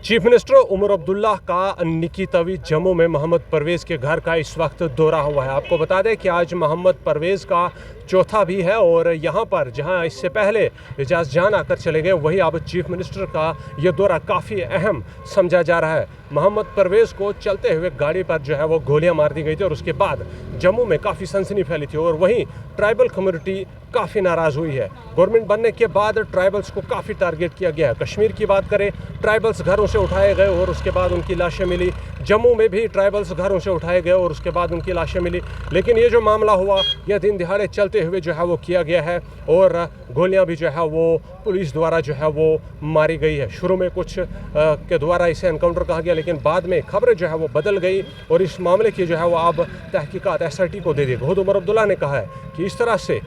Chief minister Omar Abdullah का निकी तवीज़ जम्मू में मोहम्मद परवेज़ के घर का इस वक्त दौरा हुआ है। आपको बता दें कि आज मोहम्मद परवेज़ का चौथा भी है और यहाँ पर जहाँ इससे पहले एजाज जान आकर चले गए, वही अब चीफ मिनिस्टर का ये दौरा काफ़ी अहम समझा जा रहा है। मोहम्मद परवेज़ को चलते हुए गाड़ी पर जो है वो गोलियां मार दी गई थी और उसके बाद जम्मू में काफ़ी सनसनी फैली थी और वहीं ट्राइबल कम्युनिटी काफ़ी नाराज़ हुई है। गवर्नमेंट बनने के बाद ट्राइबल्स को काफ़ी टारगेट किया गया है। कश्मीर की बात करें, ट्राइबल्स घरों से उठाए गए और उसके बाद उनकी लाशें मिली। जम्मू में भी ट्राइबल्स घरों से उठाए गए और उसके बाद उनकी लाशें मिली। लेकिन ये जो मामला हुआ, यह दिन दिहाड़े चलते हुए जो है वो किया गया है और गोलियां भी जो है वो पुलिस द्वारा जो है वो मारी गई है। शुरू में कुछ के द्वारा इसे एनकाउंटर कहा गया, लेकिन बाद में खबरें जो है वो बदल गई और इस मामले की जो है वो अब तहकीकात SIT को दे दी। खुद उमर अब्दुल्ला ने कहा है कि इस तरह से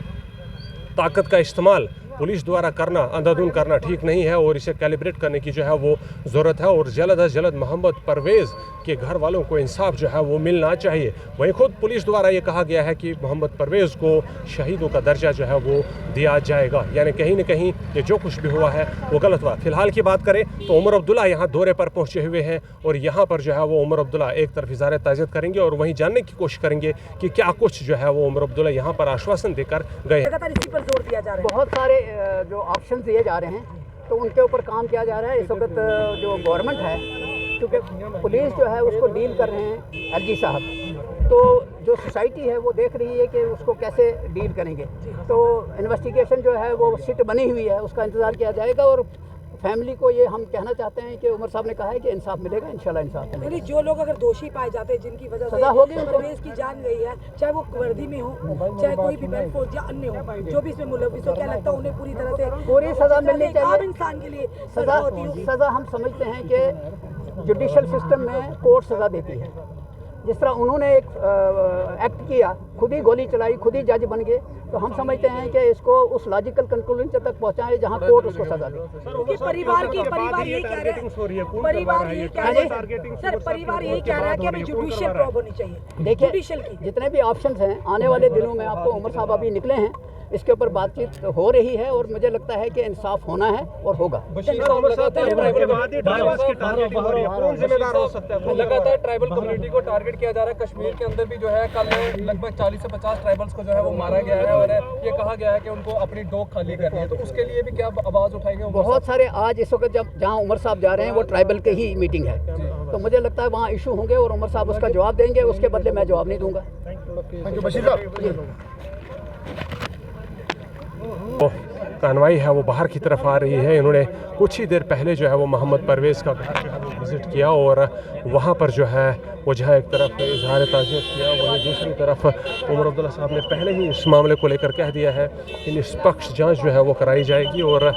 ताकत का इस्तेमाल पुलिस द्वारा करना, अंधाधुंध करना ठीक नहीं है और इसे कैलिब्रेट करने की जो है वो ज़रूरत है और जल्द अज जल्द मोहम्मद परवेज़ के घर वालों को इंसाफ जो है वो मिलना चाहिए। वहीं खुद पुलिस द्वारा ये कहा गया है कि मोहम्मद परवेज़ को शहीदों का दर्जा जो है वो दिया जाएगा, यानी कहीं न कहीं ये जो कुछ भी हुआ है वो गलत हुआ। फिलहाल की बात करें तो उमर अब्दुल्ला यहाँ दौरे पर पहुँचे हुए हैं और यहाँ पर जो है वो उमर अब्दुल्ला एक तरफ इज़हार ताज़ियत करेंगे और वहीं जानने की कोशिश करेंगे कि क्या कुछ जो है वो उमर अब्दुल्ला यहाँ पर आश्वासन देकर गए। बहुत सारे जो ऑप्शन दिए जा रहे हैं तो उनके ऊपर काम किया जा रहा है। इस वक्त जो गवर्नमेंट है, क्योंकि पुलिस जो है उसको डील कर रहे हैं LG साहब, तो जो सोसाइटी है वो देख रही है कि उसको कैसे डील करेंगे। तो इन्वेस्टिगेशन जो है वो सिट बनी हुई है, उसका इंतज़ार किया जाएगा और फैमिली को ये हम कहना चाहते हैं कि उमर साहब ने कहा है कि इंसाफ मिलेगा, इंशाल्लाह इंसाफ मिलेगा। जो लोग अगर दोषी पाए जाते हैं, जिनकी वजह से सजा होगी, परवेज़ की जान गई है, चाहे वो वर्दी में हो, चाहे कोई भी बेल्ट फोर्स या अन्य हो, जो भी इसमें मुलविस हो, क्या लगता है उन्हें पूरी तरह से पूरी सजा मिलनी चाहिए। आम इंसान के लिए सजा हम समझते हैं कि जुडिशल सिस्टम में कोर्ट सजा देती है। जिस तरह उन्होंने एक एक्ट किया, खुद ही गोली चलाई, खुद ही जज बन गए, तो हम समझते हैं कि इसको उस लॉजिकल कंक्लूजन तक पहुंचाएं जहां कोर्ट उसको सजा दे। परिवार यही कह रहा है कि हमें जुडिशियल प्रॉब होनी चाहिए। देखिए, जितने भी ऑप्शंस हैं आने वाले दिनों में आपको उमर साहब अभी निकले हैं, इसके ऊपर बातचीत हो रही है और मुझे लगता है कि इंसाफ होना है और होगा। लगातार ट्राइबल कम्युनिटी को टारगेट किया जा रहा है। कश्मीर के अंदर भी जो है कल लगभग 40 से 50 ट्राइबल्स को जो है वो मारा गया है और ये कहा गया है कि उनको अपनी डोक खाली करनी है, तो उसके लिए भी क्या आवाज़ उठाएंगे? बहुत सारे आज इस वक्त जब जहाँ उमर साहब जा रहे हैं वो ट्राइबल के ही मीटिंग है, तो मुझे लगता है वहाँ इशू होंगे और उमर साहब उसका जवाब देंगे, उसके बदले मैं जवाब नहीं दूंगा। कानवाई है वो बाहर की तरफ आ रही है। इन्होंने कुछ ही देर पहले जो है वो मोहम्मद परवेज़ का घर जो है वो विज़िट किया और वहाँ पर जो है वो जहाँ एक तरफ इज़हार ताज़ियत किया, वहीं दूसरी तरफ उमर अब्दुल्ला साहब ने पहले ही इस मामले को लेकर कह दिया है कि निष्पक्ष जांच जो है वो कराई जाएगी और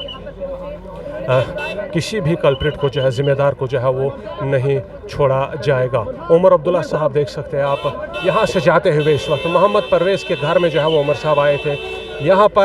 किसी भी कल्प्रिट को जो है, जिम्मेदार को जो है वो नहीं छोड़ा जाएगा। उमर अब्दुल्ला साहब देख सकते हैं आप, यहाँ से जाते हुए इस वक्त मोहम्मद परवेज़ के घर में जो है वो उमर साहब आए थे। यहाँ पर